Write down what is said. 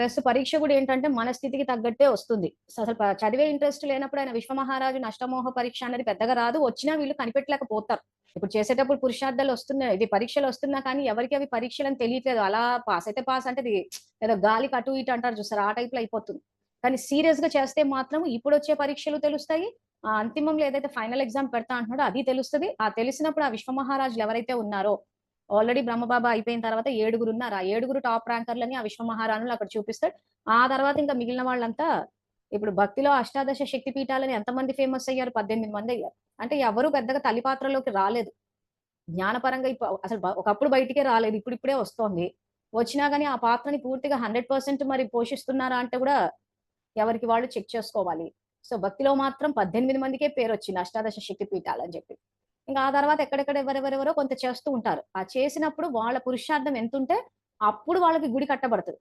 Plus పరీక్ష కూడా ఏంటంటే మన స్థితికి తగ్గట్టే వస్తుంది. అసలు చదివే ఇంట్రెస్ట్ లేనప్పుడు ఆయన విశ్వమహారాజు నష్టమోహ పరీక్ష అనేది పెద్దగా రాదు. వచ్చినా వీళ్ళు కనిపెట్టలేకపోతారు. ఇప్పుడు చేసేటప్పుడు పురుషార్థాలు వస్తున్నాయి. ఇది పరీక్షలు వస్తున్నా కానీ ఎవరికీ అవి పరీక్షలని తెలియట్లేదు. అలా పాస్ అయితే పాస్ అంటే అది ఏదో గాలికి అటు ఇటు అంటారు చూసారా? ఆ టైప్‌లో అయిపోతుంది. కానీ సీరియస్‌గా చేస్తే మాత్రం ఇప్పుడొచ్చే పరీక్షలు తెలుస్తాయి. అంతిమంలో ఏదైతే ఫైనల్ ఎగ్జామ్ పెడతా అంటున్నాడో అది తెలుస్తది. ఆ తెలిసినప్పుడు ఆ విశ్వమహారాజులు ఎవరైతే ఉన్నారో ఆల్రెడీ బ్రహ్మబాబా అయిపోయిన తర్వాత ఏడుగురున్నారు. ఆ ఏడుగురు టాప్ ర్యాంకర్‌లని ఆ విశ్వమహారాణులు అక్కడ చూపిస్తాడు. ఆ తర్వాత ఇంకా మిగిలిన వాళ్ళంతా ఇప్పుడు భక్తిలో అష్టాదశ శక్తి పీఠాలని ఎంతమంది ఫేమస్ అయ్యారు? 18 మంది అయ్యారు. అంటే ఎవరు పెద్దగా తల్లి పాత్రలోకి రాలేదు. జ్ఞానపరంగా అసలు ఒకప్పుడు బయటికే రాలేదు. ఇప్పుడిప్పుడే వస్తోంది. వచ్చినా గాని ఆ పాత్రని పూర్తిగా 100% మరి పోషిస్తున్నారా అంటే కూడా ఎవరికి వాళ్ళు చెక్ చేసుకోవాలి. సో, భక్తిలో మాత్రం 18 మందికే పేరొచ్చింది అష్టాదశ శక్తి పీఠాలని చెప్పి. ఇంకా ఆ తర్వాత ఎక్కడెక్కడ ఎవరెవరెవరో కొంత చేస్తూ ఉంటారు. ఆ చేసినప్పుడు వాళ్ళ పురుషార్థం ఎంతుంటే అప్పుడు వాళ్ళకి గుడి కట్టబడతది.